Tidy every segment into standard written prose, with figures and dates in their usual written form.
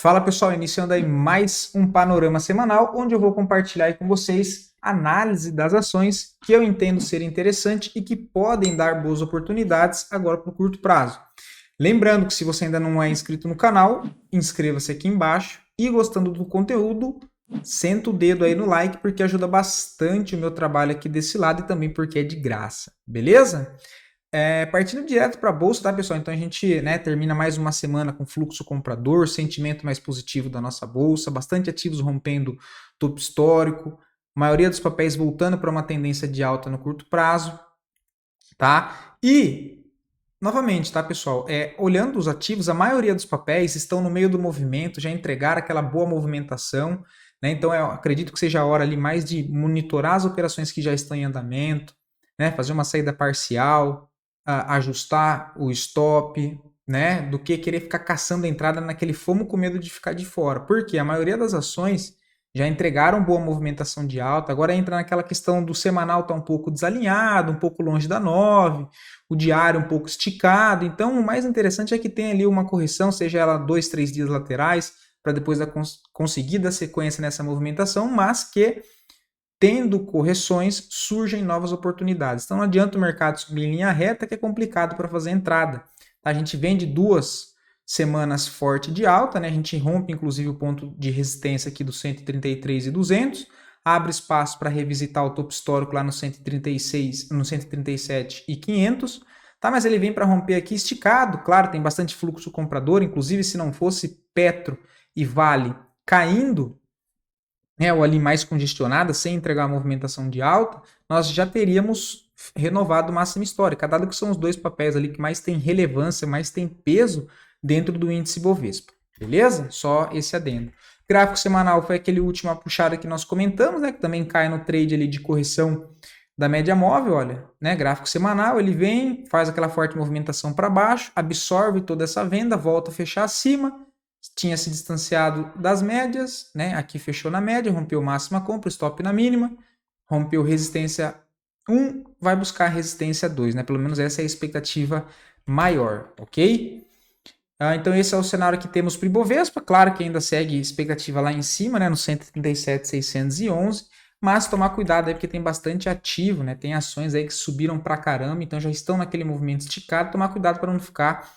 Fala pessoal, iniciando aí mais um panorama semanal, onde eu vou compartilhar aí com vocês análise das ações que eu entendo ser interessante e que podem dar boas oportunidades agora para o curto prazo. Lembrando que se você ainda não é inscrito no canal, inscreva-se aqui embaixo e gostando do conteúdo, senta o dedo aí no like porque ajuda bastante o meu trabalho aqui desse lado e também porque é de graça, beleza? Partindo direto para a bolsa, tá, pessoal? Então a gente, termina mais uma semana com fluxo comprador, sentimento mais positivo da nossa bolsa, bastante ativos rompendo topo histórico, maioria dos papéis voltando para uma tendência de alta no curto prazo, tá? E, novamente, tá, pessoal? Olhando os ativos, a maioria dos papéis estão no meio do movimento, já entregaram aquela boa movimentação, né? Então eu acredito que seja a hora ali mais de monitorar as operações que já estão em andamento, né? Fazer uma saída parcial, ajustar o stop, né? Do que querer ficar caçando a entrada naquele FOMO com medo de ficar de fora. Porque a maioria das ações já entregaram boa movimentação de alta, agora entra naquela questão do semanal estar um pouco desalinhado, um pouco longe da 9, o diário um pouco esticado. Então, o mais interessante é que tem ali uma correção, seja ela 2, 3 dias laterais, para depois conseguir dar sequência nessa movimentação, mas que tendo correções, surgem novas oportunidades. Então não adianta o mercado subir em linha reta, que é complicado para fazer entrada. A gente vem de 2 semanas forte de alta, né? A gente rompe inclusive o ponto de resistência aqui do 133,200, abre espaço para revisitar o topo histórico lá no 136, no 137,500, tá? Mas ele vem para romper aqui esticado, claro, tem bastante fluxo comprador, inclusive se não fosse Petro e Vale caindo, ou ali mais congestionada, sem entregar uma movimentação de alta, nós já teríamos renovado máxima histórica, dado que são os dois papéis ali que mais têm relevância, mais têm peso dentro do índice Bovespa. Beleza? Só esse adendo. Gráfico semanal foi aquele última puxada que nós comentamos, né? Que também cai no trade ali de correção da média móvel, olha, né? Gráfico semanal, ele vem, faz aquela forte movimentação para baixo, absorve toda essa venda, volta a fechar acima, tinha se distanciado das médias, né? Aqui fechou na média, rompeu máxima compra, stop na mínima, rompeu resistência 1, vai buscar resistência 2, né? Pelo menos essa é a expectativa maior, ok? Então esse é o cenário que temos para o Ibovespa, claro que ainda segue expectativa lá em cima, né? No 137.611, mas tomar cuidado aí porque tem bastante ativo, né? Tem ações aí que subiram pra caramba, então já estão naquele movimento esticado, tomar cuidado para não ficar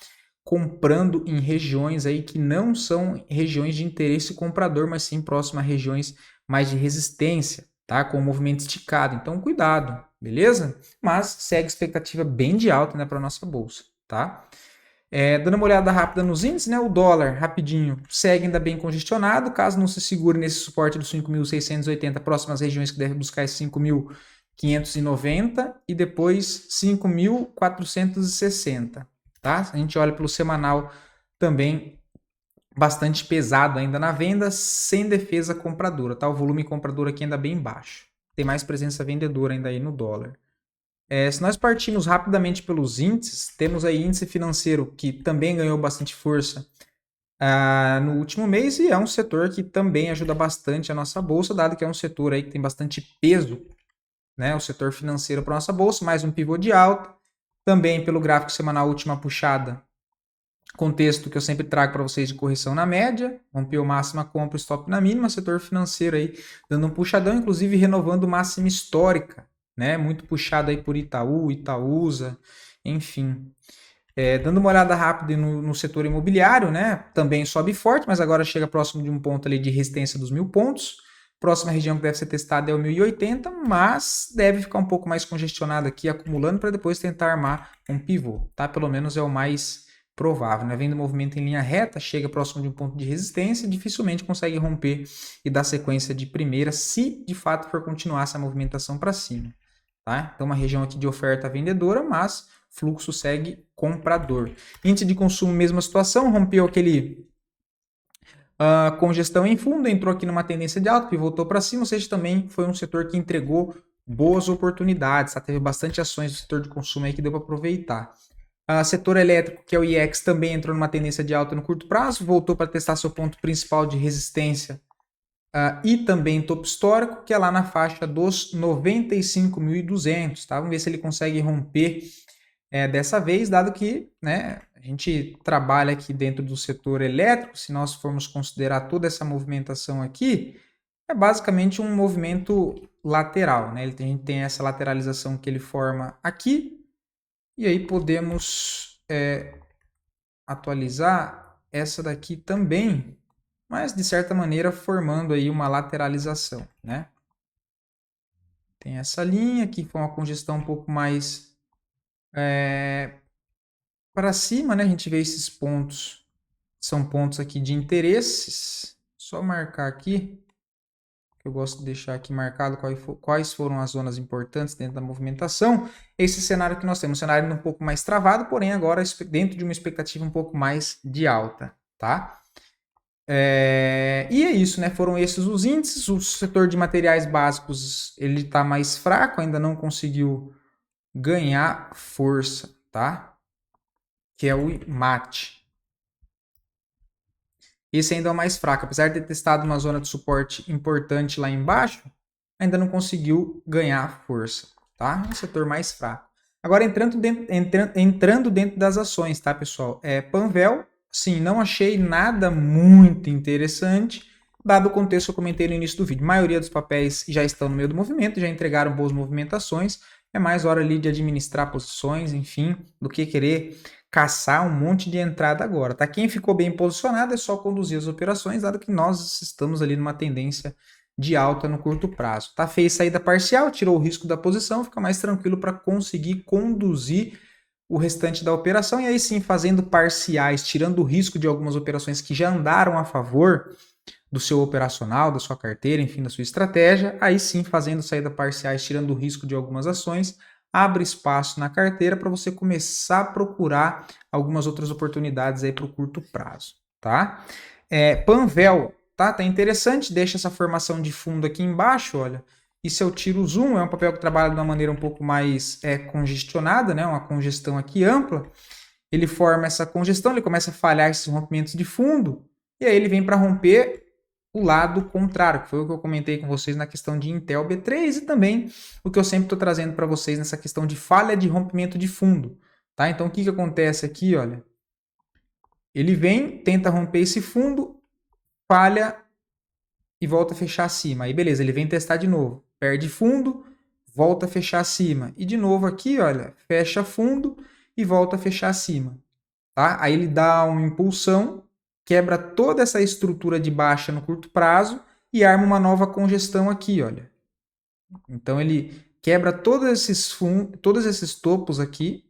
comprando em regiões aí que não são regiões de interesse comprador, mas sim próximas a regiões mais de resistência, tá? Com o movimento esticado. Então, cuidado, beleza? Mas segue expectativa bem de alta, né, para nossa bolsa, tá? Dando uma olhada rápida nos índices, né? O dólar, rapidinho, segue ainda bem congestionado, caso não se segure nesse suporte dos 5.680, próximas regiões que deve buscar é 5.590 e depois 5.460. Tá? Se a gente olha pelo semanal, também bastante pesado ainda na venda, sem defesa compradora, tá? O volume comprador aqui ainda bem baixo. Tem mais presença vendedora ainda aí no dólar. Se nós partirmos rapidamente pelos índices, temos aí índice financeiro que também ganhou bastante força no último mês e é um setor que também ajuda bastante a nossa bolsa, dado que é um setor aí que tem bastante peso, né? O setor financeiro para a nossa bolsa, mais um pivô de alta. Também pelo gráfico semanal, última puxada, contexto que eu sempre trago para vocês de correção na média, rompeu máxima compra, stop na mínima, setor financeiro aí dando um puxadão, inclusive renovando máxima histórica, né? Muito puxado aí por Itaú, Itaúsa, enfim. Dando uma olhada rápida no setor imobiliário, né? Também sobe forte, mas agora chega próximo de um ponto ali de resistência dos 1.000 pontos. Próxima região que deve ser testada é o 1080, mas deve ficar um pouco mais congestionado aqui, acumulando para depois tentar armar um pivô, tá? Pelo menos é o mais provável, né? Vendo o movimento em linha reta, chega próximo de um ponto de resistência, dificilmente consegue romper e dar sequência de primeira, se de fato for continuar essa movimentação para cima, tá? Então uma região aqui de oferta vendedora, mas fluxo segue comprador. Índice de consumo, mesma situação, rompeu aquele congestão em fundo, entrou aqui numa tendência de alta e voltou para cima, ou seja, também foi um setor que entregou boas oportunidades, tá? Teve bastante ações do setor de consumo aí que deu para aproveitar. Setor elétrico, que é o IEX, também entrou numa tendência de alta no curto prazo, voltou para testar seu ponto principal de resistência e também topo histórico, que é lá na faixa dos 95.200, tá? Vamos ver se ele consegue romper dessa vez, dado que, né, a gente trabalha aqui dentro do setor elétrico, se nós formos considerar toda essa movimentação aqui, é basicamente um movimento lateral, né? A gente tem essa lateralização que ele forma aqui, e aí podemos atualizar essa daqui também, mas de certa maneira formando aí uma lateralização, né? Tem essa linha aqui com uma congestão um pouco mais para cima, né? A gente vê esses pontos, são pontos aqui de interesses. Só marcar aqui, que eu gosto de deixar aqui marcado quais foram as zonas importantes dentro da movimentação. Esse cenário que nós temos, um cenário um pouco mais travado, porém agora dentro de uma expectativa um pouco mais de alta, tá? E é isso, né? Foram esses os índices. O setor de materiais básicos ele está mais fraco, ainda não conseguiu ganhar força, tá? Que é o MAT. Esse ainda é o mais fraco, apesar de ter testado uma zona de suporte importante lá embaixo, ainda não conseguiu ganhar força, tá? É um setor mais fraco. Agora entrando dentro das ações, tá, pessoal? Panvel, sim, não achei nada muito interessante, dado o contexto que eu comentei no início do vídeo. A maioria dos papéis já estão no meio do movimento, já entregaram boas movimentações, é mais hora ali de administrar posições, enfim, do que querer caçar um monte de entrada agora, tá? Quem ficou bem posicionado é só conduzir as operações, dado que nós estamos ali numa tendência de alta no curto prazo. Tá? Fez saída parcial, tirou o risco da posição, fica mais tranquilo para conseguir conduzir o restante da operação, e aí sim, fazendo parciais, tirando o risco de algumas operações que já andaram a favor do seu operacional, da sua carteira, enfim, da sua estratégia, aí sim, fazendo saída parciais, tirando o risco de algumas ações, abre espaço na carteira para você começar a procurar algumas outras oportunidades aí para o curto prazo, tá? Panvel, tá interessante, deixa essa formação de fundo aqui embaixo, olha, e se eu tiro o zoom, é um papel que trabalha de uma maneira um pouco mais congestionada, né? Uma congestão aqui ampla, ele forma essa congestão, ele começa a falhar esses rompimentos de fundo, e aí ele vem para romper o lado contrário, que foi o que eu comentei com vocês na questão de Intel B3 e também o que eu sempre estou trazendo para vocês nessa questão de falha de rompimento de fundo, tá? Então o que acontece aqui, olha, ele vem, tenta romper esse fundo, falha e volta a fechar acima, aí beleza, ele vem testar de novo, perde fundo, volta a fechar acima, e de novo aqui, olha, fecha fundo e volta a fechar acima, tá? Aí ele dá uma impulsão, quebra toda essa estrutura de baixa no curto prazo e arma uma nova congestão aqui, olha. Então ele quebra todos esses topos aqui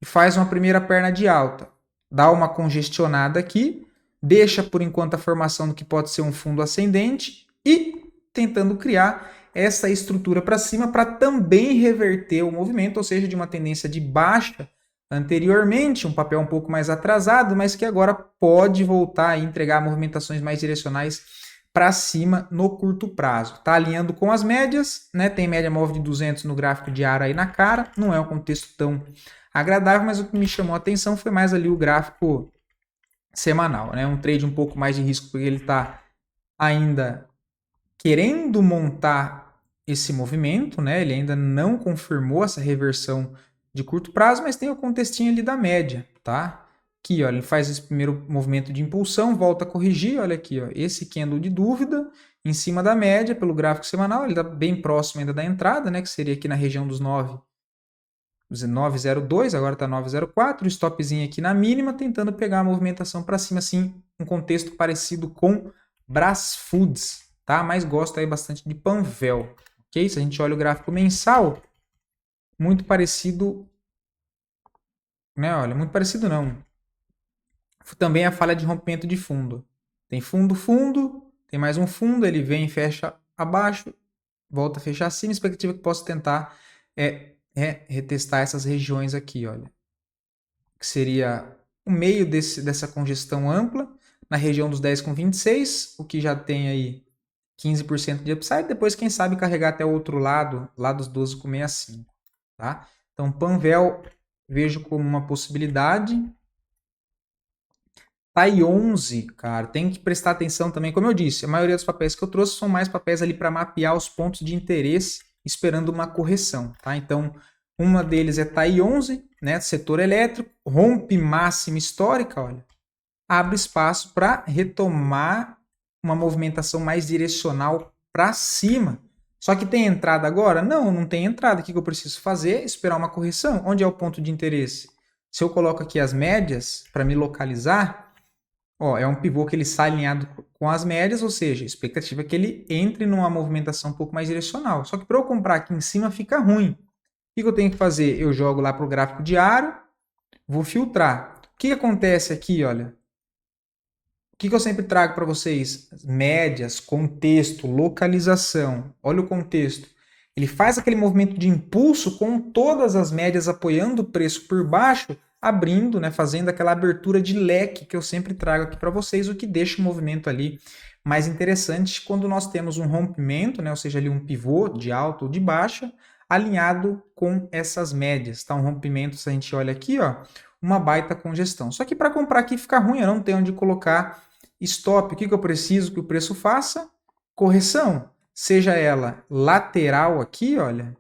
e faz uma primeira perna de alta. Dá uma congestionada aqui, deixa por enquanto a formação do que pode ser um fundo ascendente e tentando criar essa estrutura para cima para também reverter o movimento, ou seja, de uma tendência de baixa anteriormente, um papel um pouco mais atrasado, mas que agora pode voltar a entregar movimentações mais direcionais para cima no curto prazo. Está alinhando com as médias, né? Tem média móvel de 200 no gráfico diário aí na cara, não é um contexto tão agradável, mas o que me chamou a atenção foi mais ali o gráfico semanal, né? Um trade um pouco mais de risco, porque ele está ainda querendo montar esse movimento, né? Ele ainda não confirmou essa reversão de curto prazo, mas tem o contextinho ali da média, tá? Aqui, ó, ele faz esse primeiro movimento de impulsão, volta a corrigir, olha aqui, ó, esse candle de dúvida em cima da média pelo gráfico semanal, ele está bem próximo ainda da entrada, né, que seria aqui na região dos 9,02, agora está 9,04, o stopzinho aqui na mínima, tentando pegar a movimentação para cima, assim, um contexto parecido com Brasfoods, tá? Mas gosto aí bastante de Panvel, ok? Se a gente olha o gráfico mensal, muito parecido, né? Olha, muito parecido não. Também a falha de rompimento de fundo. Tem fundo, fundo, tem mais um fundo, ele vem e fecha abaixo, volta a fechar acima, expectativa que possa tentar retestar essas regiões aqui, olha. Que seria o meio dessa congestão ampla, na região dos 10,26, o que já tem aí 15% de upside, depois quem sabe carregar até o outro lado, lá dos 12,65. Tá? Então, Panvel vejo como uma possibilidade. TAI 11, cara, tem que prestar atenção também. Como eu disse, a maioria dos papéis que eu trouxe são mais papéis ali para mapear os pontos de interesse, esperando uma correção. Tá? Então, Uma deles é TAI 11, né, setor elétrico, rompe máxima histórica, olha, abre espaço para retomar uma movimentação mais direcional para cima. Só que tem entrada agora? Não, não tem entrada. O que eu preciso fazer? Esperar uma correção. Onde é o ponto de interesse? Se eu coloco aqui as médias para me localizar, ó, é um pivô que ele sai alinhado com as médias, ou seja, a expectativa é que ele entre numa movimentação um pouco mais direcional. Só que para eu comprar aqui em cima fica ruim. O que eu tenho que fazer? Eu jogo lá para o gráfico diário, vou filtrar. O que acontece aqui, olha? O que eu sempre trago para vocês? Médias, contexto, localização. Olha o contexto. Ele faz aquele movimento de impulso com todas as médias apoiando o preço por baixo, abrindo, né, fazendo aquela abertura de leque que eu sempre trago aqui para vocês, o que deixa o movimento ali mais interessante quando nós temos um rompimento, né, ou seja, ali um pivô de alta ou de baixa, alinhado com essas médias. Tá? Um rompimento, se a gente olha aqui, ó, uma baita congestão. Só que para comprar aqui fica ruim, eu não tenho onde colocar stop. O que eu preciso que o preço faça? Correção. Seja ela lateral aqui, olha,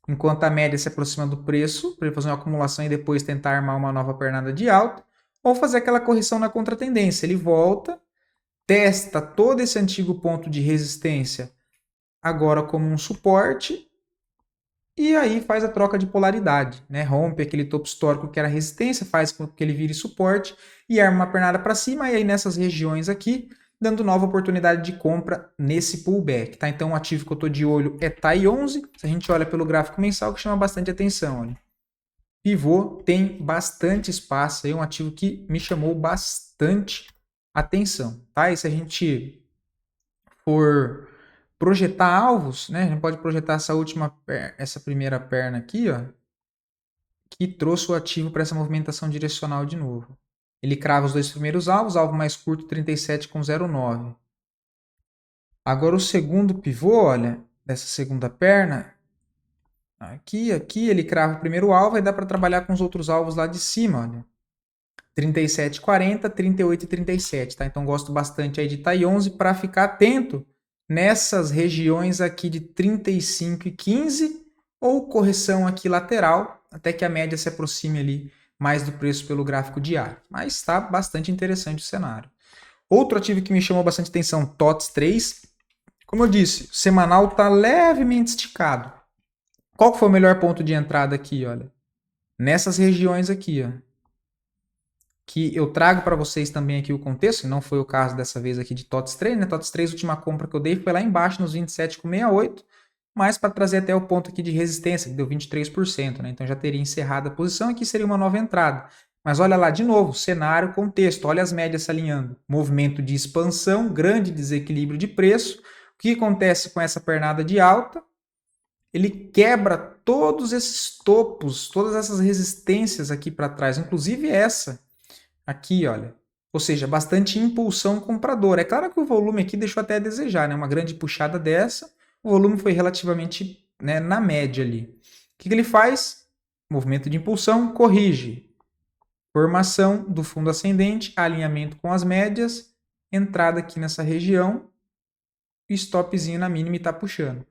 enquanto a média se aproxima do preço, para ele fazer uma acumulação e depois tentar armar uma nova pernada de alta, ou fazer aquela correção na contratendência. Ele volta, testa todo esse antigo ponto de resistência agora como um suporte e aí faz a troca de polaridade, né? Rompe aquele topo histórico que era resistência, faz com que ele vire suporte e arma uma pernada para cima, e aí nessas regiões aqui, dando nova oportunidade de compra nesse pullback, tá? Então o ativo que eu estou de olho é TAI 11, se a gente olha pelo gráfico mensal, que chama bastante atenção, olha. Pivô tem bastante espaço, é um ativo que me chamou bastante atenção, tá? E se a gente for projetar alvos, né? A gente pode projetar essa primeira perna aqui, ó, que trouxe o ativo para essa movimentação direcional de novo. Ele crava os dois primeiros alvos, alvo mais curto 37,09. Agora o segundo pivô, olha, dessa segunda perna, aqui ele crava o primeiro alvo e dá para trabalhar com os outros alvos lá de cima, olha. 37,40, 38 e 37, tá? Então gosto bastante aí de TAI 11 para ficar atento nessas regiões aqui de 35 e 15 ou correção aqui lateral, até que a média se aproxime ali mais do preço pelo gráfico diário. Mas está bastante interessante o cenário. Outro ativo que me chamou bastante atenção, TOTS 3. Como eu disse, o semanal está levemente esticado. Qual foi o melhor ponto de entrada aqui, olha? Nessas regiões aqui, ó. Que eu trago para vocês também aqui o contexto, não foi o caso dessa vez aqui de TOTS 3, né? TOTS 3, a última compra que eu dei foi lá embaixo, nos 27,68, mas para trazer até o ponto aqui de resistência, que deu 23%, né? Então já teria encerrado a posição, aqui seria uma nova entrada. Mas olha lá, de novo, cenário, contexto, olha as médias se alinhando. Movimento de expansão, grande desequilíbrio de preço. O que acontece com essa pernada de alta? Ele quebra todos esses topos, todas essas resistências aqui para trás, inclusive essa aqui, olha. Ou seja, bastante impulsão compradora. É claro que o volume aqui deixou até a desejar, né? Uma grande puxada dessa, o volume foi relativamente, né, na média ali. O que ele faz? Movimento de impulsão, corrige. Formação do fundo ascendente, alinhamento com as médias, entrada aqui nessa região, stopzinho na mínima e está puxando.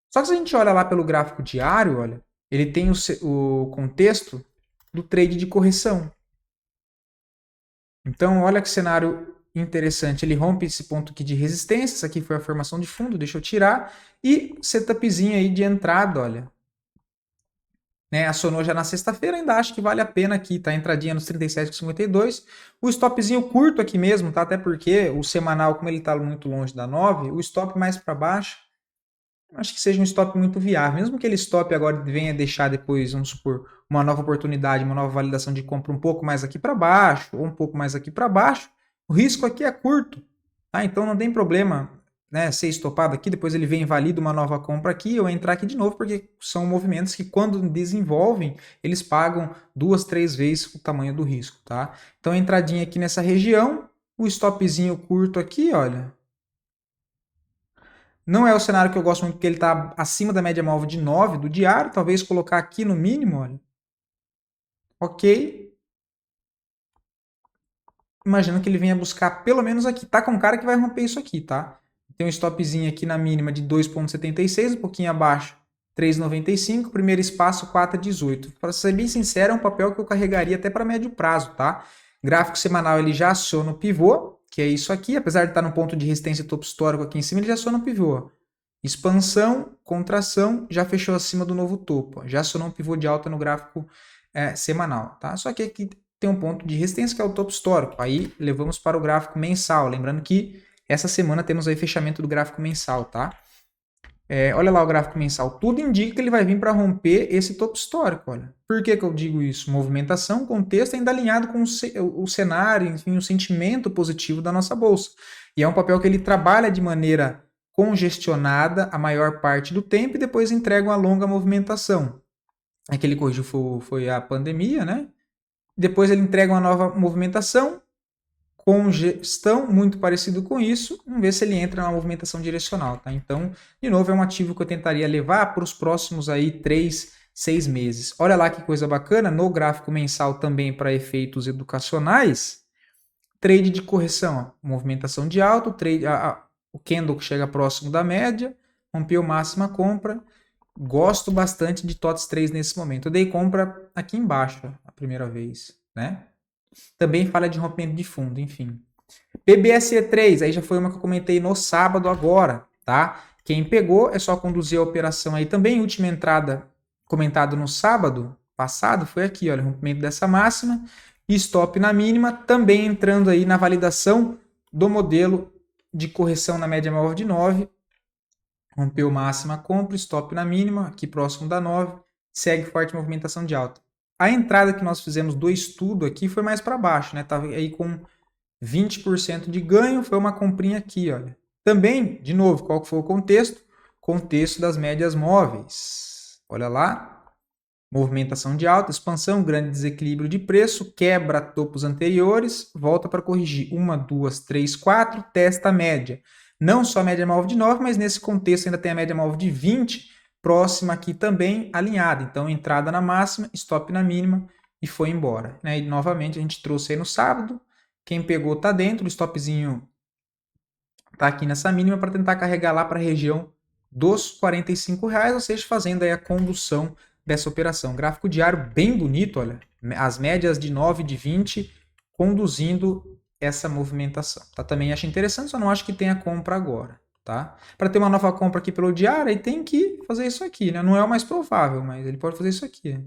Só que se a gente olha lá pelo gráfico diário, olha, ele tem o contexto do trade de correção. Então, olha que cenário interessante. Ele rompe esse ponto aqui de resistência. Essa aqui foi a formação de fundo, deixa eu tirar. E setupzinho aí de entrada, olha. Né, acionou já na sexta-feira, ainda acho que vale a pena aqui, tá? Entradinha nos 37,52. O stopzinho curto aqui mesmo, tá? Até porque o semanal, como ele tá muito longe da 9, o stop mais para baixo, acho que seja um stop muito viável. Mesmo que ele stop agora venha deixar depois, vamos supor, uma nova oportunidade, uma nova validação de compra um pouco mais aqui para baixo, ou um pouco mais aqui para baixo, o risco aqui é curto. Tá? Então não tem problema, né, ser estopado aqui, depois ele vem e valida uma nova compra aqui, ou entrar aqui de novo, porque são movimentos que quando desenvolvem, eles pagam 2, 3 vezes o tamanho do risco. Tá? Então entradinha aqui nessa região, o stopzinho curto aqui, olha. Não é o cenário que eu gosto muito, porque ele está acima da média móvel de 9 do diário. Talvez colocar aqui no mínimo, olha. Ok. Imagino que ele venha buscar pelo menos aqui. Tá com cara que vai romper isso aqui, tá? Tem um stopzinho aqui na mínima de 2,76, um pouquinho abaixo. 3,95, primeiro espaço 4,18. Para ser bem sincero, é um papel que eu carregaria até para médio prazo, tá? Gráfico semanal ele já aciona o pivô, que é isso aqui, apesar de estar no ponto de resistência e topo histórico aqui em cima, ele já aciona o pivô. Expansão, contração, já fechou acima do novo topo, já acionou um pivô de alta no gráfico semanal, tá? Só que aqui tem um ponto de resistência que é o topo histórico, aí levamos para o gráfico mensal, lembrando que essa semana temos aí fechamento do gráfico mensal, tá? Olha lá o gráfico mensal, tudo indica que ele vai vir para romper esse topo histórico, olha. Por que eu digo isso? Movimentação, contexto ainda alinhado com o cenário, enfim, o sentimento positivo da nossa bolsa. E é um papel que ele trabalha de maneira congestionada a maior parte do tempo e depois entrega uma longa movimentação. Aquele corrigiu foi a pandemia, né? Depois ele entrega uma nova movimentação, congestão, muito parecido com isso, vamos ver se ele entra na movimentação direcional, tá? Então, de novo, é um ativo que eu tentaria levar para os próximos aí 3, 6 meses. Olha lá que coisa bacana, no gráfico mensal também para efeitos educacionais, trade de correção, ó, movimentação de alta, o candle que chega próximo da média, rompeu máxima compra, gosto bastante de TOTS 3 nesse momento. Eu dei compra aqui embaixo a primeira vez, né? Também fala de rompimento de fundo, enfim. PBSE3, aí já foi uma que eu comentei no sábado agora, tá? Quem pegou é só conduzir a operação aí também. Última entrada comentado no sábado passado foi aqui, olha, rompimento dessa máxima e stop na mínima, também entrando aí na validação do modelo de correção na média móvel de 9. Rompeu máxima, compra, stop na mínima, aqui próximo da 9, segue forte movimentação de alta. A entrada que nós fizemos do estudo aqui foi mais para baixo, né? Tava aí com 20% de ganho, foi uma comprinha aqui, olha. Também, de novo, qual que foi o contexto? Contexto das médias móveis. Olha lá, movimentação de alta, expansão, grande desequilíbrio de preço, quebra topos anteriores, volta para corrigir. 1, 2, 3, 4, testa a média. Não só a média móvel de 9, mas nesse contexto ainda tem a média móvel de 20, próxima aqui também alinhada. Então, entrada na máxima, stop na mínima e foi embora, né? E novamente a gente trouxe aí no sábado. Quem pegou tá dentro, o stopzinho tá aqui nessa mínima para tentar carregar lá para a região dos R$ 45, ou seja, fazendo aí a condução dessa operação. Gráfico diário bem bonito, olha, as médias de 9 e de 20 conduzindo essa movimentação. Tá? Também acho interessante, só não acho que tenha compra agora. Tá? Para ter uma nova compra aqui pelo diário, aí tem que fazer isso aqui, né? Não é o mais provável, mas ele pode fazer isso aqui.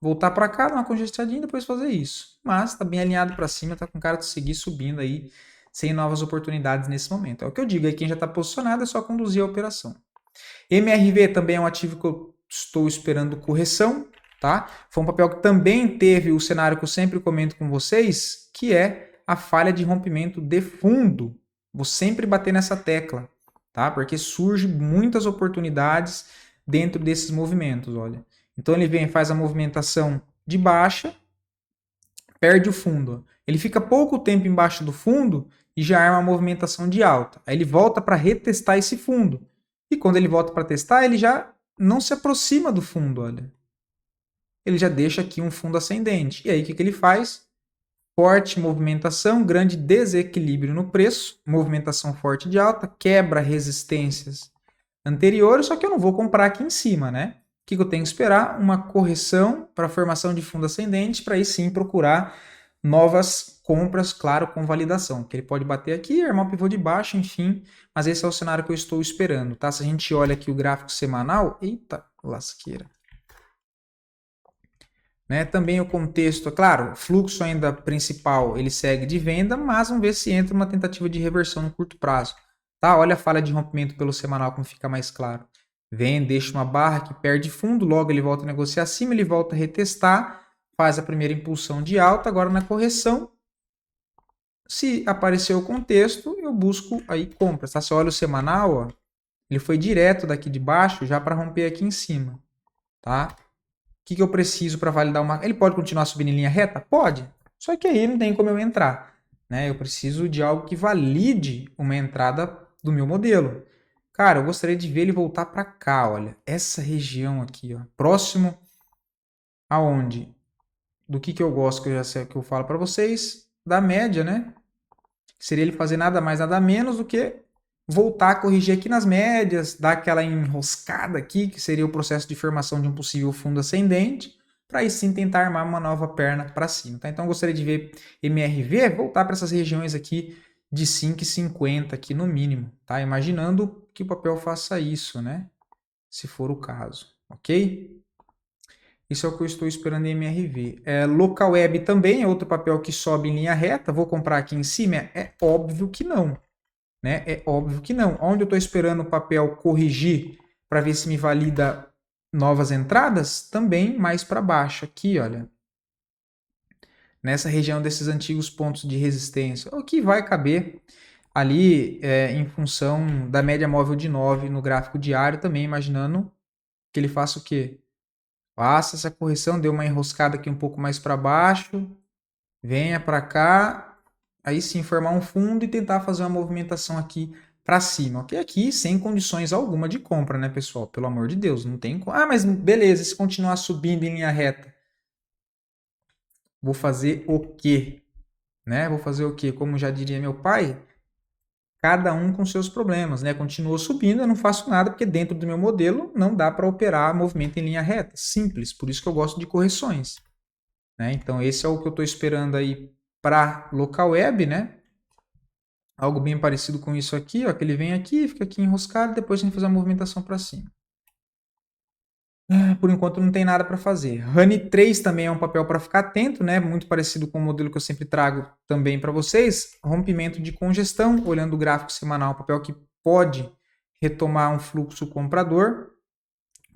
Voltar para cá, dar uma congestadinha e depois fazer isso. Mas está bem alinhado para cima, está com cara de seguir subindo aí, sem novas oportunidades nesse momento. É o que eu digo, aí quem já está posicionado é só conduzir a operação. MRV também é um ativo que eu estou esperando correção, tá? Foi um papel que também teve o cenário que eu sempre comento com vocês, que é a falha de rompimento de fundo. Vou sempre bater nessa tecla, tá? Porque surge muitas oportunidades dentro desses movimentos, olha. Então ele vem, faz a movimentação de baixa, perde o fundo. Ele fica pouco tempo embaixo do fundo e já arma a movimentação de alta. Aí ele volta para retestar esse fundo. E quando ele volta para testar, ele já não se aproxima do fundo, olha. Ele já deixa aqui um fundo ascendente. E aí o que ele faz? Forte movimentação, grande desequilíbrio no preço, movimentação forte de alta, quebra resistências anteriores, só que eu não vou comprar aqui em cima, né? O que eu tenho que esperar? Uma correção para a formação de fundo ascendente, para aí sim procurar novas compras, claro, com validação. Que ele pode bater aqui, armar o pivô de baixo, enfim, mas esse é o cenário que eu estou esperando, tá? Se a gente olha aqui o gráfico semanal, eita, lasqueira. Né? Também o contexto, é claro, o fluxo ainda principal ele segue de venda, mas vamos ver se entra uma tentativa de reversão no curto prazo. Tá? Olha a falha de rompimento pelo semanal, como fica mais claro. Vem, deixa uma barra que perde fundo, logo ele volta a negociar acima, ele volta a retestar, faz a primeira impulsão de alta, agora na correção, se aparecer o contexto, eu busco aí compras. Tá? Se olha o semanal, ó, ele foi direto daqui de baixo já para romper aqui em cima. Tá? O que eu preciso para validar uma... Ele pode continuar subindo em linha reta? Pode. Só que aí não tem como eu entrar. Né? Eu preciso de algo que valide uma entrada do meu modelo. Cara, eu gostaria de ver ele voltar para cá, olha. Essa região aqui, ó. Próximo aonde? Do que eu gosto, que eu já sei que eu falo para vocês. Da média, né? Seria ele fazer nada mais, nada menos do que voltar a corrigir aqui nas médias, dar aquela enroscada aqui, que seria o processo de formação de um possível fundo ascendente, para aí sim tentar armar uma nova perna para cima. Tá? Então, eu gostaria de ver MRV voltar para essas regiões aqui de 5,50 aqui no mínimo, tá? Imaginando que o papel faça isso, né? Se for o caso, ok? Isso é o que eu estou esperando em MRV. Local Web também é outro papel que sobe em linha reta. Vou comprar aqui em cima? É óbvio que não. Né? É óbvio que não. Onde eu estou esperando o papel corrigir para ver se me valida novas entradas? Também mais para baixo aqui, olha. Nessa região desses antigos pontos de resistência. O que vai caber ali em função da média móvel de 9 no gráfico diário também, imaginando que ele faça o quê? Faça essa correção, dê uma enroscada aqui um pouco mais para baixo, venha para cá, aí sim formar um fundo e tentar fazer uma movimentação aqui para cima, ok? Aqui sem condições alguma de compra, né, pessoal? Pelo amor de Deus, não tem... Ah, mas beleza, se continuar subindo em linha reta, vou fazer o quê? Né? Vou fazer o quê? Como já diria meu pai, cada um com seus problemas, né? Continuou subindo, eu não faço nada porque dentro do meu modelo não dá para operar movimento em linha reta. Simples, por isso que eu gosto de correções. Né? Então esse é o que eu estou esperando aí para local web, né? Algo bem parecido com isso aqui, ó, que ele vem aqui, fica aqui enroscado, depois a gente faz a movimentação para cima. Por enquanto não tem nada para fazer. Honey 3 também é um papel para ficar atento, né? Muito parecido com o modelo que eu sempre trago também para vocês. Rompimento de congestão, olhando o gráfico semanal, papel que pode retomar um fluxo comprador.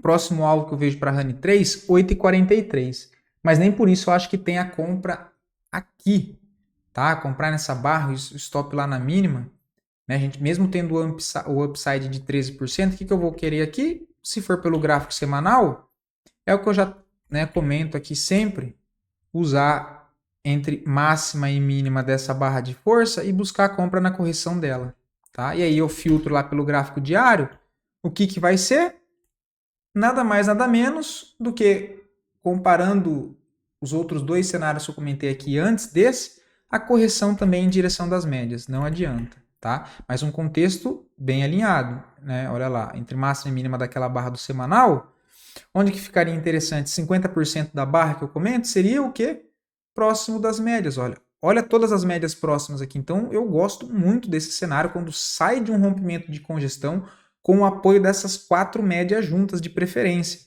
Próximo alvo que eu vejo para Honey 3, 8,43. Mas nem por isso eu acho que tem a compra aqui, tá? Comprar nessa barra, o stop lá na mínima, né? A gente mesmo tendo o upside de 13%, o que eu vou querer aqui? Se for pelo gráfico semanal, é o que eu já comento aqui sempre, usar entre máxima e mínima dessa barra de força e buscar a compra na correção dela. Tá? E aí eu filtro lá pelo gráfico diário, o que vai ser? Nada mais, nada menos do que, comparando os outros dois cenários que eu comentei aqui antes desse, a correção também em direção das médias, não adianta. Tá? Mas um contexto bem alinhado, né? Olha lá, entre máxima e mínima daquela barra do semanal, onde que ficaria interessante? 50% da barra que eu comento seria o quê? Próximo das médias, olha. Olha todas as médias próximas aqui. Então, eu gosto muito desse cenário quando sai de um rompimento de congestão com o apoio dessas 4 médias juntas de preferência.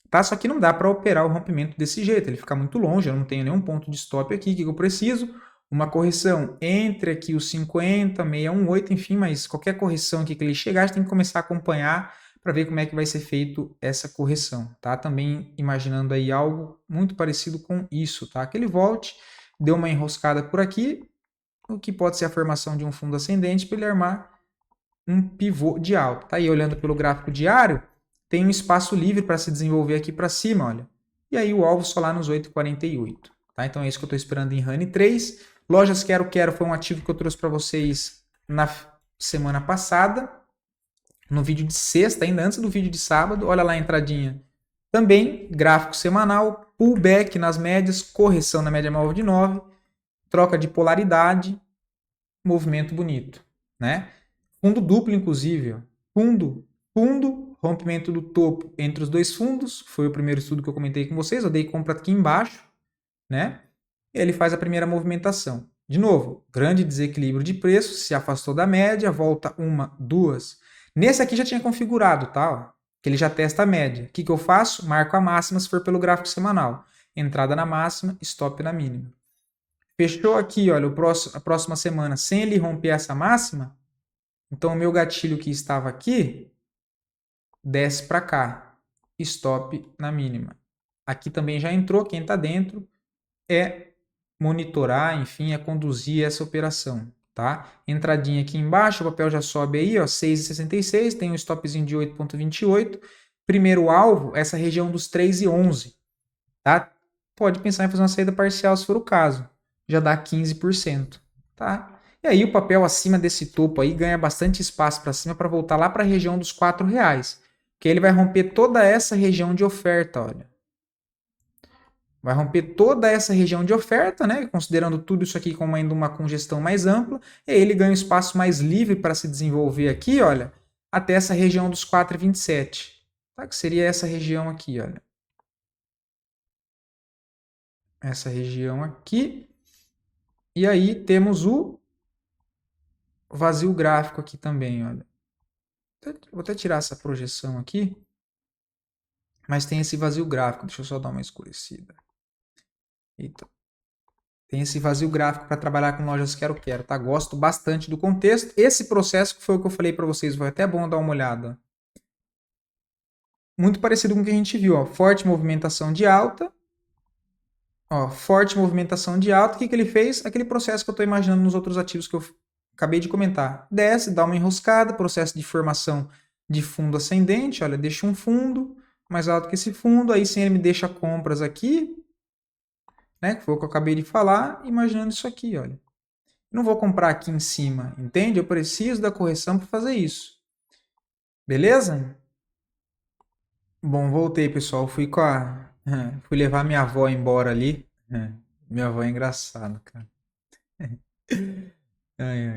Tá? Só que não dá para operar o rompimento desse jeito, ele fica muito longe, eu não tenho nenhum ponto de stop aqui. O que eu preciso? Uma correção entre aqui os 50, 618, enfim, mas qualquer correção aqui que ele chegar, a gente tem que começar a acompanhar para ver como é que vai ser feito essa correção, tá? Também imaginando aí algo muito parecido com isso, tá? Que ele volte, deu uma enroscada por aqui, o que pode ser a formação de um fundo ascendente para ele armar um pivô de alta, tá? E olhando pelo gráfico diário, tem um espaço livre para se desenvolver aqui para cima, olha. E aí o alvo só lá nos 8,48, tá? Então é isso que eu estou esperando em Honey 3. Lojas Quero foi um ativo que eu trouxe para vocês na semana passada, no vídeo de sexta, ainda antes do vídeo de sábado. Olha lá a entradinha. Também gráfico semanal, pullback nas médias, correção na média móvel de 9, troca de polaridade, movimento bonito, né? Fundo duplo, inclusive. Ó. Fundo, rompimento do topo entre os dois fundos. Foi o primeiro estudo que eu comentei com vocês. Eu dei compra aqui embaixo, né? Ele faz a primeira movimentação. De novo, grande desequilíbrio de preço, se afastou da média, volta uma, duas. Nesse aqui já tinha configurado, tá? Ó, que ele já testa a média. O que eu faço? Marco a máxima se for pelo gráfico semanal. Entrada na máxima, stop na mínima. Fechou aqui, olha, a próxima semana sem ele romper essa máxima, então o meu gatilho que estava aqui desce para cá, stop na mínima. Aqui também já entrou, quem está dentro é monitorar, enfim, é conduzir essa operação, tá? Entradinha aqui embaixo, o papel já sobe aí, ó, 6,66, tem um stopzinho de 8,28. Primeiro alvo, essa região dos 3,11, tá? Pode pensar em fazer uma saída parcial se for o caso. Já dá 15%, tá? E aí o papel acima desse topo aí ganha bastante espaço para cima para voltar lá para a região dos R$4, que ele vai romper toda essa região de oferta, olha. Vai romper toda essa região de oferta, né? Considerando tudo isso aqui como ainda uma congestão mais ampla, e aí ele ganha um espaço mais livre para se desenvolver aqui, olha, até essa região dos 4,27, tá? Que seria essa região aqui, olha. Essa região aqui. E aí temos o vazio gráfico aqui também, olha. Vou até tirar essa projeção aqui. Mas tem esse vazio gráfico. Deixa eu só dar uma escurecida. Eita. Tem esse vazio gráfico para trabalhar com lojas quero-quero, tá? Gosto bastante do contexto. Esse processo que foi o que eu falei para vocês, foi até bom dar uma olhada. Muito parecido com o que a gente viu, ó. Forte movimentação de alta. Ó, forte movimentação de alta. O que ele fez? Aquele processo que eu estou imaginando nos outros ativos que eu acabei de comentar. Desce, dá uma enroscada, processo de formação de fundo ascendente. Olha, deixa um fundo mais alto que esse fundo. Aí sim ele me deixa compras aqui, né? Que foi o que eu acabei de falar, imaginando isso aqui, olha. Não vou comprar aqui em cima, entende? Eu preciso da correção para fazer isso. Beleza? Bom, voltei, pessoal. Fui levar minha avó embora ali. Minha avó é engraçada, cara.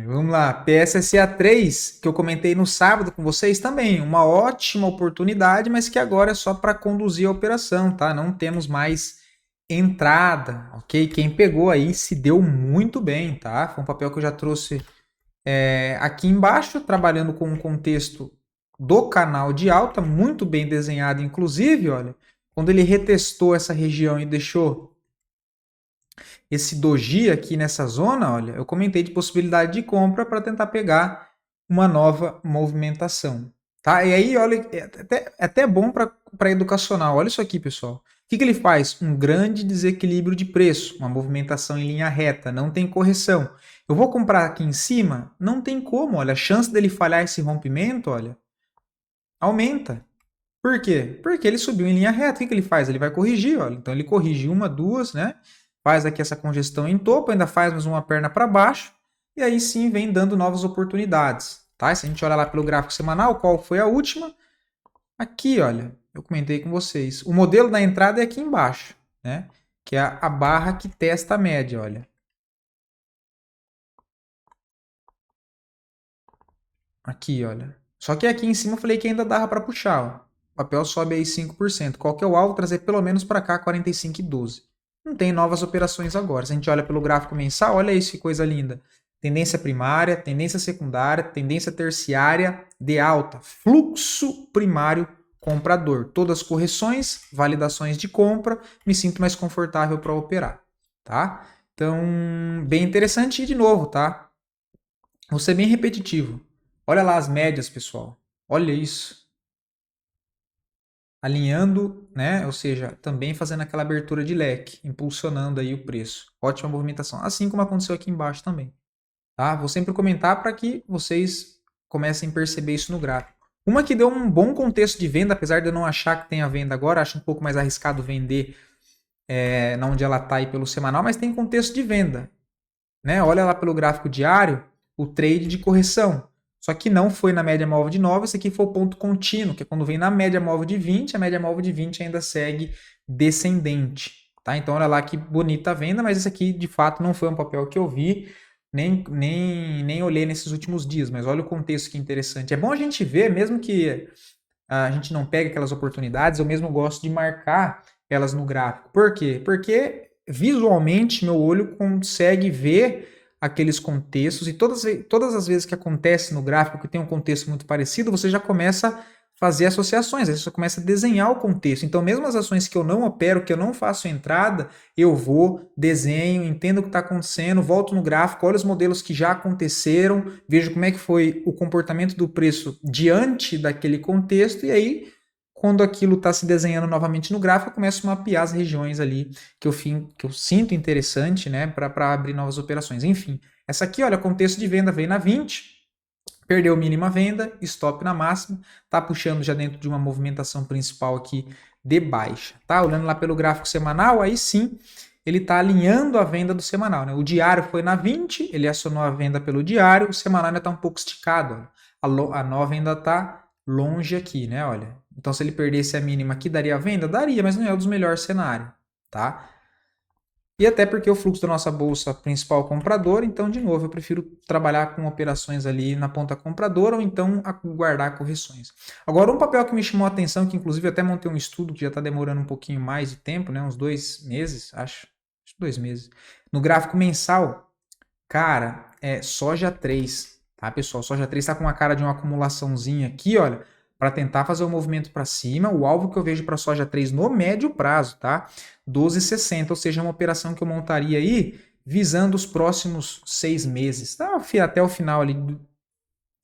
Vamos lá. PSSA 3, que eu comentei no sábado com vocês também. Uma ótima oportunidade, mas que agora é só para conduzir a operação, tá? Não temos mais entrada, ok? Quem pegou aí se deu muito bem, tá? Foi um papel que eu já trouxe aqui embaixo, trabalhando com um contexto do canal de alta, muito bem desenhado, inclusive, olha, quando ele retestou essa região e deixou esse doji aqui nessa zona, olha, eu comentei de possibilidade de compra para tentar pegar uma nova movimentação, tá? E aí, olha, é até bom para educacional. Olha isso aqui, pessoal. O que ele faz? Um grande desequilíbrio de preço, uma movimentação em linha reta, não tem correção. Eu vou comprar aqui em cima? Não tem como, olha, a chance dele falhar esse rompimento, olha, aumenta. Por quê? Porque ele subiu em linha reta. O que ele faz? Ele vai corrigir, olha. Então ele corrige uma, duas, né? Faz aqui essa congestão em topo, ainda faz mais uma perna para baixo, e aí sim vem dando novas oportunidades, tá? Se a gente olhar lá pelo gráfico semanal, qual foi a última? Aqui, olha, eu comentei com vocês. O modelo da entrada é aqui embaixo, né? Que é a barra que testa a média, olha. Aqui, olha. Só que aqui em cima eu falei que ainda dava para puxar, ó. O papel sobe aí 5%. Qual que é o alvo? Trazer pelo menos para cá 45,12. Não tem novas operações agora. Se a gente olha pelo gráfico mensal, olha isso que coisa linda. Tendência primária, tendência secundária, tendência terciária de alta. Fluxo primário comprador. Todas correções, validações de compra. Me sinto mais confortável para operar, tá? Então, bem interessante e de novo, tá? Vou ser bem repetitivo. Olha lá as médias, pessoal. Olha isso. Alinhando, né? Ou seja, também fazendo aquela abertura de leque, impulsionando aí o preço. Ótima movimentação. Assim como aconteceu aqui embaixo também. Tá? Vou sempre comentar para que vocês comecem a perceber isso no gráfico. Uma que deu um bom contexto de venda, apesar de eu não achar que tenha venda agora, acho um pouco mais arriscado vender na onde ela está aí pelo semanal, mas tem contexto de venda. Né? Olha lá pelo gráfico diário, o trade de correção. Só que não foi na média móvel de 9, esse aqui foi o ponto contínuo, que é quando vem na média móvel de 20, a média móvel de 20 ainda segue descendente. Tá? Então olha lá que bonita a venda, mas esse aqui de fato não foi um papel que eu vi, nem olhei nesses últimos dias, mas olha o contexto que interessante. É bom a gente ver, mesmo que a gente não pegue aquelas oportunidades, eu mesmo gosto de marcar elas no gráfico. Por quê? Porque visualmente meu olho consegue ver aqueles contextos e todas as vezes que acontece no gráfico que tem um contexto muito parecido, você já começa a fazer associações, aí você começa a desenhar o contexto. Então, mesmo as ações que eu não opero, que eu não faço entrada, eu vou, desenho, entendo o que está acontecendo, volto no gráfico, olho os modelos que já aconteceram, vejo como é que foi o comportamento do preço diante daquele contexto, e aí quando aquilo está se desenhando novamente no gráfico, eu começo a mapear as regiões ali que eu sinto interessante, né, para abrir novas operações. Enfim, essa aqui, olha, contexto de venda veio na 20, perdeu mínima venda, stop na máxima, tá puxando já dentro de uma movimentação principal aqui de baixa, tá? Olhando lá pelo gráfico semanal, aí sim, ele está alinhando a venda do semanal, né? O diário foi na 20, ele acionou a venda pelo diário, o semanal ainda está um pouco esticado, ó. A nova ainda está longe aqui, né? Olha. Então, se ele perdesse a mínima aqui, daria a venda? Daria, mas não é o dos melhores cenários. tá? E até porque o fluxo da nossa bolsa principal compradora, então, de novo, eu prefiro trabalhar com operações ali na ponta compradora ou então guardar correções. Agora, um papel que me chamou a atenção, que inclusive eu até montei um estudo que já está demorando um pouquinho mais de tempo, né? Uns 2 meses, acho 2 meses. No gráfico mensal, cara, é soja 3, tá, pessoal? Soja 3 está com uma cara de uma acumulaçãozinha aqui, olha, para tentar fazer o movimento para cima. O alvo que eu vejo para soja 3 no médio prazo, tá? 12,60, ou seja, uma operação que eu montaria aí visando os próximos 6 meses, tá? Até o final ali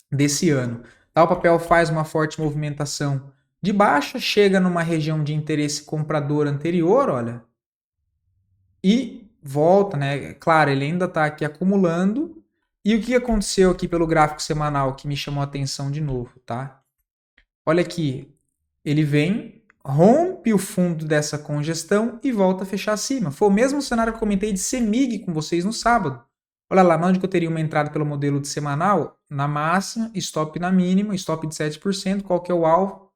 desse ano. Tá? O papel faz uma forte movimentação de baixa, chega numa região de interesse comprador anterior, olha, e volta, né? Claro, ele ainda está aqui acumulando. E o que aconteceu aqui pelo gráfico semanal que me chamou a atenção de novo, tá? Olha aqui, ele vem, rompe o fundo dessa congestão e volta a fechar acima. Foi o mesmo cenário que eu comentei de CEMIG com vocês no sábado. Olha lá, onde que eu teria uma entrada pelo modelo de semanal? Na máxima, stop na mínima, stop de 7%. Qual que é o alvo?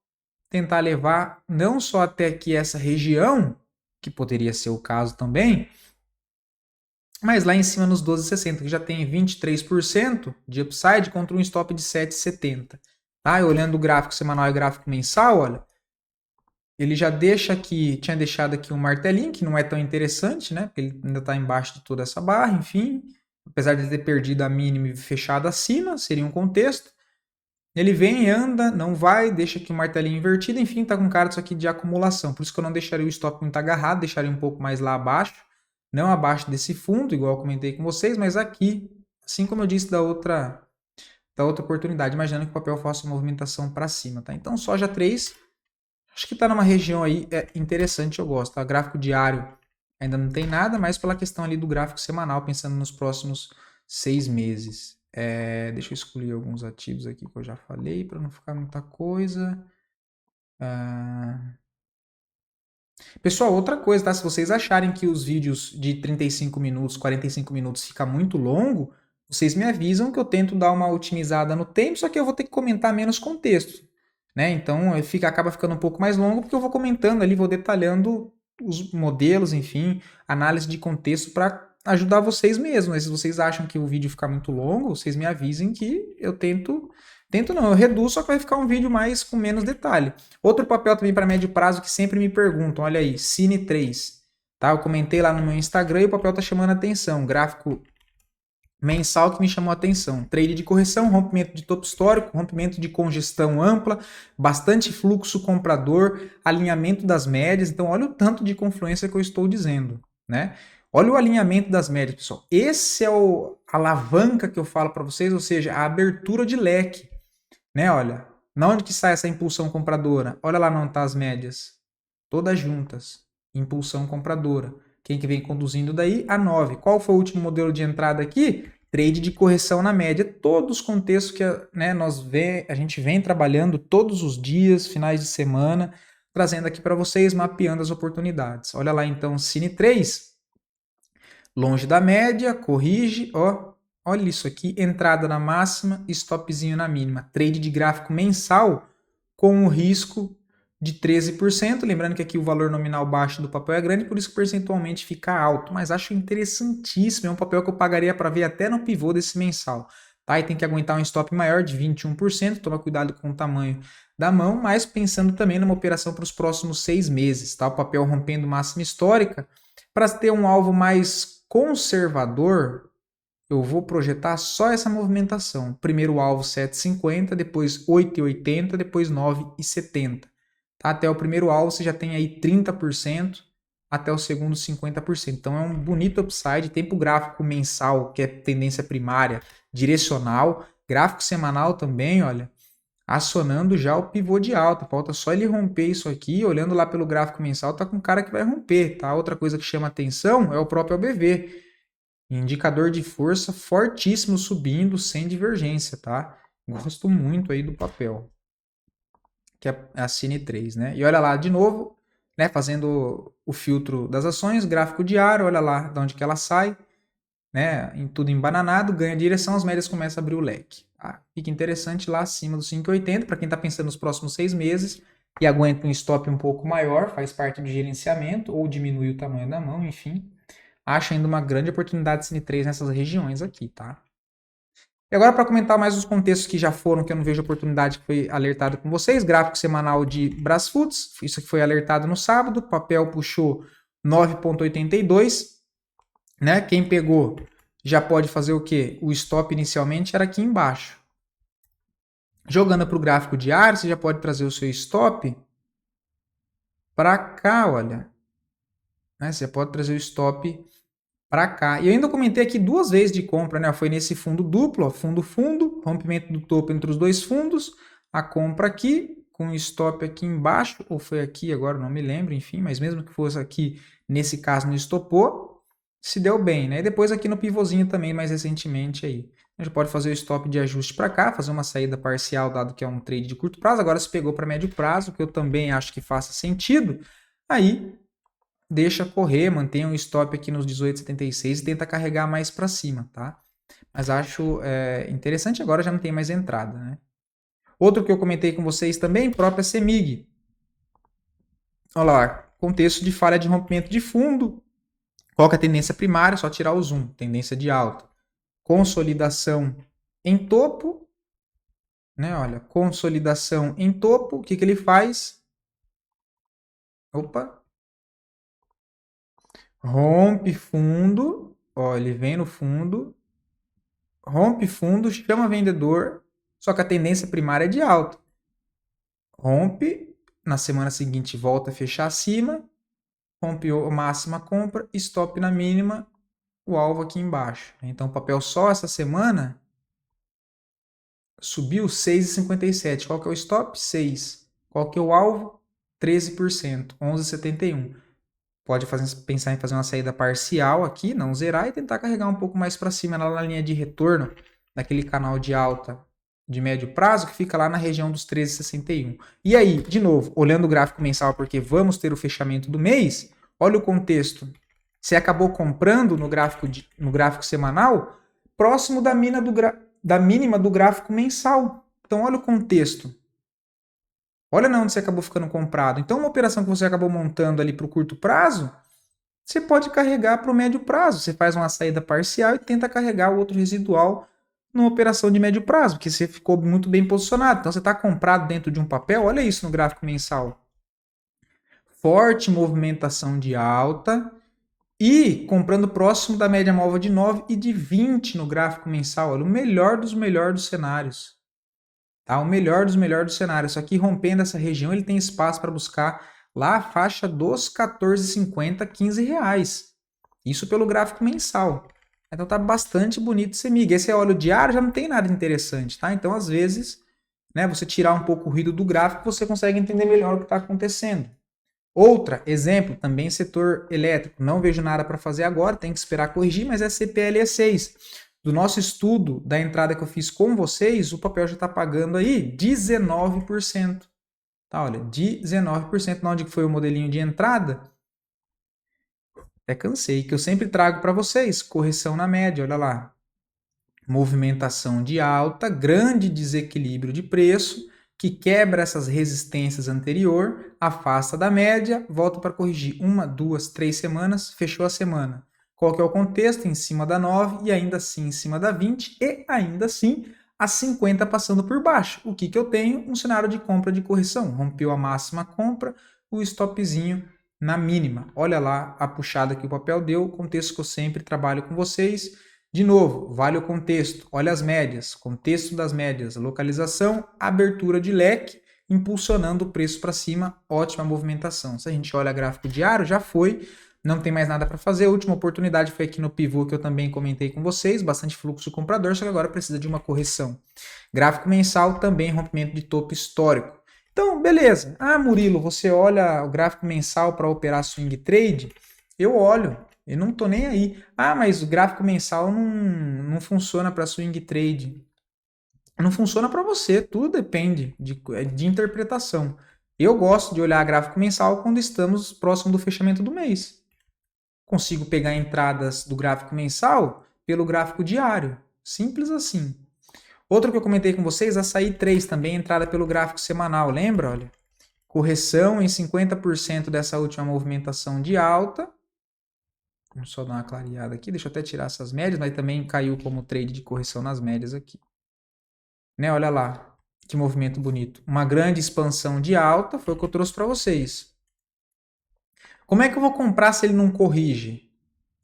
Tentar levar não só até aqui essa região, que poderia ser o caso também, mas lá em cima nos 12,60, que já tem 23% de upside contra um stop de 7,70. Tá? E olhando o gráfico semanal e o gráfico mensal, olha, ele já deixa aqui, tinha deixado aqui um martelinho, que não é tão interessante, né? Porque ele ainda está embaixo de toda essa barra, enfim. Apesar de ele ter perdido a mínima e fechado acima, seria um contexto. Ele vem, anda, não vai, deixa aqui o martelinho invertido, enfim, tá com cara disso aqui de acumulação. Por isso que eu não deixaria o stop muito agarrado, deixaria um pouco mais lá abaixo, não abaixo desse fundo, igual eu comentei com vocês, mas aqui, assim como eu disse da outra oportunidade, imaginando que o papel faça uma movimentação para cima, tá? Então, soja 3, acho que está numa região aí interessante, eu gosto. Tá? Gráfico diário ainda não tem nada, mas pela questão ali do gráfico semanal, pensando nos próximos 6 meses. Deixa eu excluir alguns ativos aqui que eu já falei, para não ficar muita coisa. Pessoal, outra coisa, tá? Se vocês acharem que os vídeos de 35 minutos, 45 minutos fica muito longo, vocês me avisam que eu tento dar uma otimizada no tempo, só que eu vou ter que comentar menos contexto, né? Então acaba ficando um pouco mais longo porque eu vou comentando ali, vou detalhando os modelos, enfim, análise de contexto para ajudar vocês mesmo. Mas se vocês acham que o vídeo fica muito longo, vocês me avisem que eu tento não, eu reduzo, só que vai ficar um vídeo mais com menos detalhe. Outro papel também para médio prazo que sempre me perguntam, olha aí, Cine 3. Tá? Eu comentei lá no meu Instagram e o papel está chamando a atenção. Gráfico mensal que me chamou a atenção. Trade de correção, rompimento de topo histórico, rompimento de congestão ampla, bastante fluxo comprador, alinhamento das médias. Então, olha o tanto de confluência que eu estou dizendo, né? Olha o alinhamento das médias, pessoal. Esse é a alavanca que eu falo para vocês, ou seja, a abertura de leque, né? Olha, na onde que sai essa impulsão compradora? Olha lá onde tá as médias, todas juntas. Impulsão compradora. Quem que vem conduzindo daí? A 9. Qual foi o último modelo de entrada aqui? Trade de correção na média. Todos os contextos que a gente vem trabalhando todos os dias, finais de semana, trazendo aqui para vocês, mapeando as oportunidades. Olha lá então, Cine 3. Longe da média, corrige, ó. Olha isso aqui, entrada na máxima, stopzinho na mínima. Trade de gráfico mensal com o risco de 13%. Lembrando que aqui o valor nominal baixo do papel é grande, por isso que percentualmente fica alto. Mas acho interessantíssimo, é um papel que eu pagaria para ver até no pivô desse mensal. Tá? E tem que aguentar um stop maior de 21%, toma cuidado com o tamanho da mão, mas pensando também numa operação para os próximos 6 meses. Tá? O papel rompendo máxima histórica. Para ter um alvo mais conservador, eu vou projetar só essa movimentação. Primeiro alvo 7,50, depois 8,80, depois 9,70. Tá? Até o primeiro alvo você já tem aí 30%, até o segundo 50%. Então é um bonito upside. Tempo gráfico mensal, que é tendência primária, direcional. Gráfico semanal também, olha, acionando já o pivô de alta. Falta só ele romper isso aqui. Olhando lá pelo gráfico mensal, tá com cara que vai romper. Tá? Outra coisa que chama atenção é o próprio ABV. Indicador de força fortíssimo subindo, sem divergência, tá? Gosto muito aí do papel, que é a Cine 3, né? E olha lá, de novo, né, fazendo o filtro das ações, gráfico diário, olha lá de onde que ela sai, né? Em tudo embananado, ganha direção, as médias começam a abrir o leque. Tá? Fica interessante lá acima dos 5,80, para quem está pensando nos próximos 6 meses, e aguenta um stop um pouco maior, faz parte do gerenciamento, ou diminui o tamanho da mão, enfim. Acho ainda uma grande oportunidade de Cine3 nessas regiões aqui, tá? E agora para comentar mais os contextos que já foram, que eu não vejo oportunidade, que foi alertado com vocês, gráfico semanal de Brasfoods, isso aqui foi alertado no sábado, papel puxou 9,82, né? Quem pegou já pode fazer o quê? O stop inicialmente era aqui embaixo. Jogando para o gráfico diário, você já pode trazer o seu stop para cá, olha. Né? Você pode trazer o stop para cá. E eu ainda comentei aqui 2 vezes de compra, né? Foi nesse fundo duplo, ó, fundo, rompimento do topo entre os 2 fundos, a compra aqui, com o stop aqui embaixo, ou foi aqui agora, não me lembro, enfim, mas mesmo que fosse aqui, nesse caso não estopou, se deu bem, né? E depois aqui no pivôzinho também, mais recentemente aí. A gente pode fazer o stop de ajuste para cá, fazer uma saída parcial, dado que é um trade de curto prazo. Agora se pegou para médio prazo, que eu também acho que faça sentido, aí deixa correr, mantenha um stop aqui nos 18,76 e tenta carregar mais para cima, tá? Mas acho interessante, agora já não tem mais entrada, né? Outro que eu comentei com vocês também, própria CEMIG. Olha lá, contexto de falha de rompimento de fundo. Qual que é a tendência primária? Só tirar o zoom, tendência de alta. Consolidação em topo, né? Olha, consolidação em topo, o que que ele faz? Opa! Rompe fundo, ó, ele vem no fundo, rompe fundo, chama vendedor, só que a tendência primária é de alta. Rompe, na semana seguinte volta a fechar acima, rompe a máxima compra, stop na mínima, o alvo aqui embaixo. Então o papel só essa semana subiu 6,57. Qual que é o stop? 6. Qual que é o alvo? 13%, 11,71. Pode pensar em fazer uma saída parcial aqui, não zerar, e tentar carregar um pouco mais para cima lá na linha de retorno, naquele canal de alta de médio prazo, que fica lá na região dos 13,61. E aí, de novo, olhando o gráfico mensal, porque vamos ter o fechamento do mês, olha o contexto. Você acabou comprando no gráfico semanal, próximo da mínima do gráfico mensal. Então, olha o contexto. Olha onde você acabou ficando comprado. Então, uma operação que você acabou montando ali para o curto prazo, você pode carregar para o médio prazo. Você faz uma saída parcial e tenta carregar o outro residual numa operação de médio prazo, porque você ficou muito bem posicionado. Então, você está comprado dentro de um papel. Olha isso no gráfico mensal. Forte movimentação de alta e comprando próximo da média móvel de 9 e de 20 no gráfico mensal. Olha, o melhor dos cenários. Tá? O melhor dos cenários. Só que rompendo essa região, ele tem espaço para buscar lá a faixa dos 14,50, 15 reais. Isso pelo gráfico mensal. Então tá bastante bonito esse MIG. Esse é óleo diário, já não tem nada interessante, tá? Então, às vezes, né, você tirar um pouco o ruído do gráfico, você consegue entender melhor o que está acontecendo. Outra, exemplo, também setor elétrico. Não vejo nada para fazer agora, tem que esperar corrigir, mas é CPLE6. Do nosso estudo, da entrada que eu fiz com vocês, o papel já está pagando aí 19%. Tá, olha, 19%. Onde foi o modelinho de entrada? Até cansei, que eu sempre trago para vocês. Correção na média, olha lá. Movimentação de alta, grande desequilíbrio de preço, que quebra essas resistências anterior, afasta da média, volta para corrigir 1, 2, 3 semanas, fechou a semana. Qual que é o contexto? Em cima da 9 e ainda assim em cima da 20 e ainda assim a 50 passando por baixo. O que eu tenho? Um cenário de compra de correção. Rompeu a máxima compra, o stopzinho na mínima. Olha lá a puxada que o papel deu, contexto que eu sempre trabalho com vocês. De novo, vale o contexto, olha as médias, contexto das médias, localização, abertura de leque, impulsionando o preço para cima, ótima movimentação. Se a gente olha gráfico diário, já foi, não tem mais nada para fazer. A última oportunidade foi aqui no pivô que eu também comentei com vocês, bastante fluxo comprador, só que agora precisa de uma correção. Gráfico mensal também rompimento de topo histórico. Então, beleza. Ah, Murilo, você olha o gráfico mensal para operar swing trade? Eu olho. Eu não tô nem aí. Ah, mas o gráfico mensal não funciona para swing trade. Não funciona para você, tudo depende de interpretação. Eu gosto de olhar gráfico mensal quando estamos próximo do fechamento do mês. Consigo pegar entradas do gráfico mensal pelo gráfico diário. Simples assim. Outro que eu comentei com vocês, açaí 3 também, entrada pelo gráfico semanal. Lembra? Olha. correção em 50% dessa última movimentação de alta. Vamos só dar uma clareada aqui, deixa eu até tirar essas médias, mas também caiu como trade de correção nas médias aqui. Né? Olha lá, que movimento bonito. Uma grande expansão de alta, foi o que eu trouxe para vocês. Como é que eu vou comprar se ele não corrige?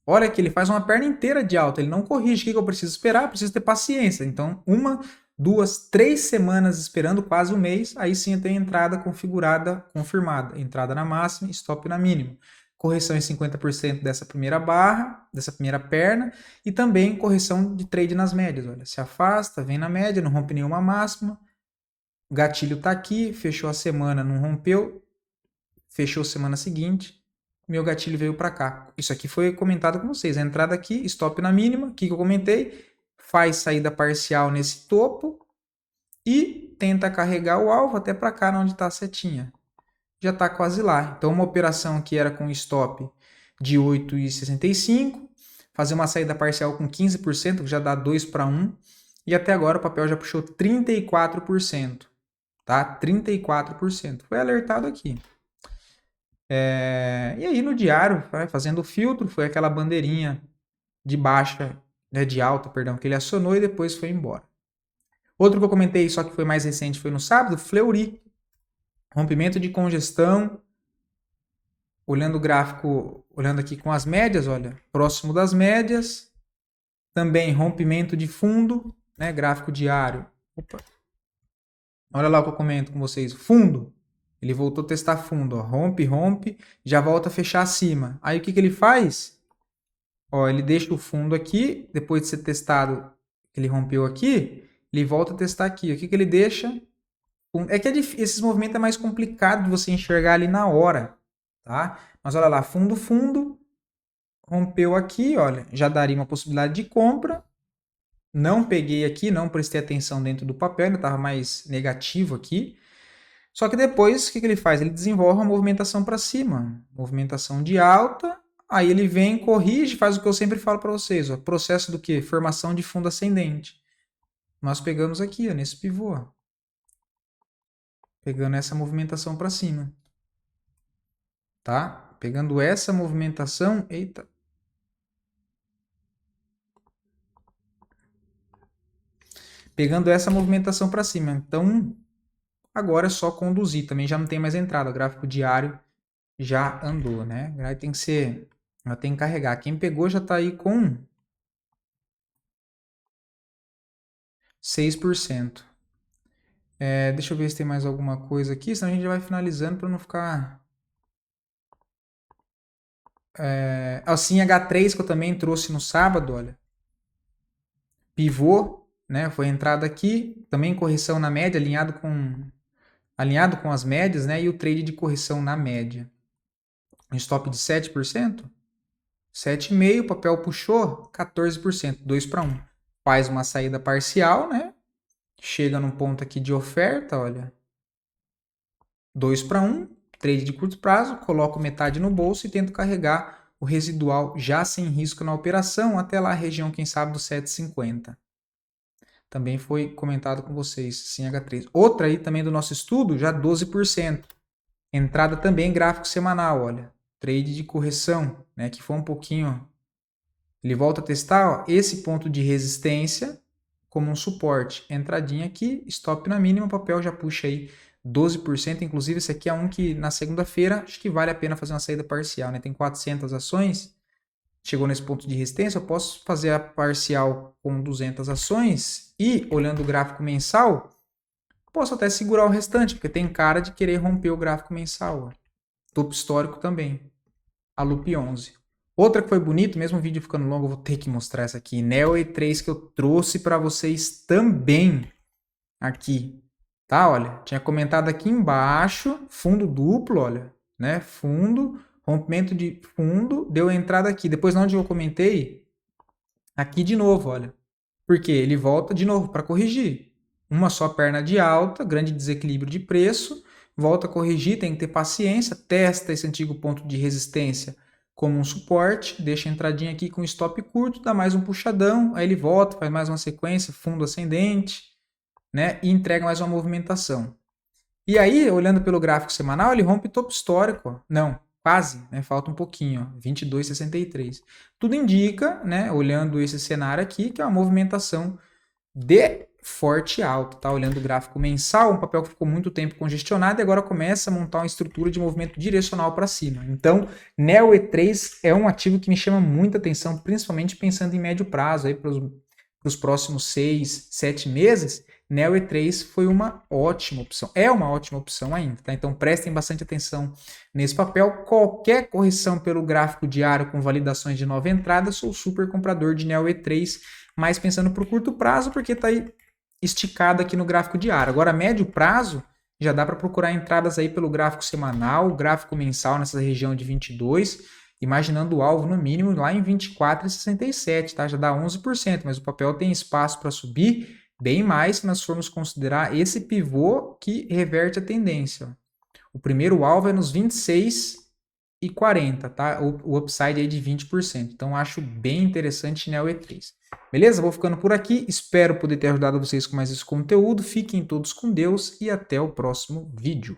Olha que ele faz uma perna inteira de alta, ele não corrige. O que eu preciso esperar? Eu preciso ter paciência. Então, 1, 2, 3 semanas esperando, quase um mês, aí sim eu tenho entrada configurada, confirmada. Entrada na máxima, stop na mínima. Correção em 50% dessa primeira barra, dessa primeira perna, e também correção de trade nas médias. Olha, se afasta, vem na média, não rompe nenhuma máxima. O gatilho está aqui, fechou a semana, não rompeu, fechou a semana seguinte, meu gatilho veio para cá. Isso aqui foi comentado com vocês. A entrada aqui, stop na mínima, o que eu comentei? Faz saída parcial nesse topo e tenta carregar o alvo até para cá, onde está a setinha. Já está quase lá. Então, uma operação que era com stop de 8,65, fazer uma saída parcial com 15%, que já dá 2 para 1, e até agora o papel já puxou 34%. Tá? 34%. Foi alertado aqui. E aí no diário, fazendo o filtro, foi aquela bandeirinha de baixa, né, de alta, perdão, que ele acionou e depois foi embora. Outro que eu comentei, só que foi mais recente, foi no sábado, Fleury. Rompimento de congestão. Olhando o gráfico, olhando aqui com as médias, olha, próximo das médias. Também rompimento de fundo, né, gráfico diário. Opa. Olha lá o que eu comento com vocês. Fundo. Ele voltou a testar fundo, ó. Rompe, rompe, já volta a fechar acima. Aí o que ele faz? Ó, ele deixa o fundo aqui, depois de ser testado, ele rompeu aqui, ele volta a testar aqui. O que ele deixa? É que esses movimentos é mais complicado de você enxergar ali na hora, tá? Mas olha lá, fundo, fundo, rompeu aqui, olha, já daria uma possibilidade de compra. Não peguei aqui, não prestei atenção dentro do papel, ainda estava mais negativo aqui. Só que depois, o que ele faz? Ele desenvolve uma movimentação para cima, movimentação de alta, aí ele vem, corrige, faz o que eu sempre falo para vocês, ó, processo do quê? Formação de fundo ascendente. Nós pegamos aqui, ó, nesse pivô, ó, pegando essa movimentação para cima, tá? Pegando essa movimentação, eita. Pegando essa movimentação para cima, então agora é só conduzir, também já não tem mais entrada, o gráfico diário já andou, né? Aí tem que ser, já tem que carregar. Quem pegou já está aí com 6%. Deixa eu ver se tem mais alguma coisa aqui, senão a gente já vai finalizando para não ficar... Assim, H3 que eu também trouxe no sábado, olha. Pivô, né? Foi entrada aqui, também correção na média, alinhado com as médias, né? E o trade de correção na média. Um stop de 7%, 7,5%, o papel puxou 14%, 2 para 1. Faz uma saída parcial, né? Chega num ponto aqui de oferta, olha. 2 para 1, trade de curto prazo, coloco metade no bolso e tento carregar o residual já sem risco na operação até lá a região, quem sabe, do 7,50. Também foi comentado com vocês, sim, H3. Outra aí também do nosso estudo, já 12%. Entrada também gráfico semanal, olha. Trade de correção, né, que foi um pouquinho... Ele volta a testar, ó, esse ponto de resistência como um suporte. Entradinha aqui, stop na mínima, o papel já puxa aí 12%. Inclusive, esse aqui é um que na segunda-feira acho que vale a pena fazer uma saída parcial, né? Tem 400 ações, chegou nesse ponto de resistência, eu posso fazer a parcial com 200 ações e, olhando o gráfico mensal, posso até segurar o restante, porque tem cara de querer romper o gráfico mensal. Ó. Topo histórico também. A Loop 11. Outra que foi bonito, mesmo o vídeo ficando longo, eu vou ter que mostrar essa aqui. Neo E3 que eu trouxe para vocês também aqui. Tá, olha, tinha comentado aqui embaixo, fundo duplo, olha, né? Fundo, rompimento de fundo, deu entrada aqui. Depois onde eu comentei, aqui de novo, olha. Porque ele volta de novo para corrigir. Uma só perna de alta, grande desequilíbrio de preço, volta a corrigir, tem que ter paciência, testa esse antigo ponto de resistência como um suporte, deixa a entradinha aqui com stop curto, dá mais um puxadão, aí ele volta, faz mais uma sequência, fundo ascendente, né, e entrega mais uma movimentação. E aí, olhando pelo gráfico semanal, ele rompe topo histórico. Ó. Não, quase, né? Falta um pouquinho, ó, 22,63. Tudo indica, né, olhando esse cenário aqui, que é uma movimentação de forte alto, tá? Olhando o gráfico mensal, um papel que ficou muito tempo congestionado e agora começa a montar uma estrutura de movimento direcional para cima. Então, Neo E3 é um ativo que me chama muita atenção, principalmente pensando em médio prazo, aí para os próximos 6, 7 meses. Neo E3 foi uma ótima opção, é uma ótima opção ainda, tá? Então prestem bastante atenção nesse papel. Qualquer correção pelo gráfico diário com validações de nova entrada, sou super comprador de Neo E3, mas pensando para o curto prazo, porque está aí esticado aqui no gráfico diário. Agora, médio prazo, já dá para procurar entradas aí pelo gráfico semanal, gráfico mensal nessa região de 22, imaginando o alvo no mínimo lá em 24,67, tá? Já dá 11%, mas o papel tem espaço para subir bem mais se nós formos considerar esse pivô que reverte a tendência. O primeiro alvo é nos 26,40, tá? O upside aí de 20%. Então, acho bem interessante Neo E3. Beleza? Vou ficando por aqui. Espero poder ter ajudado vocês com mais esse conteúdo. Fiquem todos com Deus e até o próximo vídeo.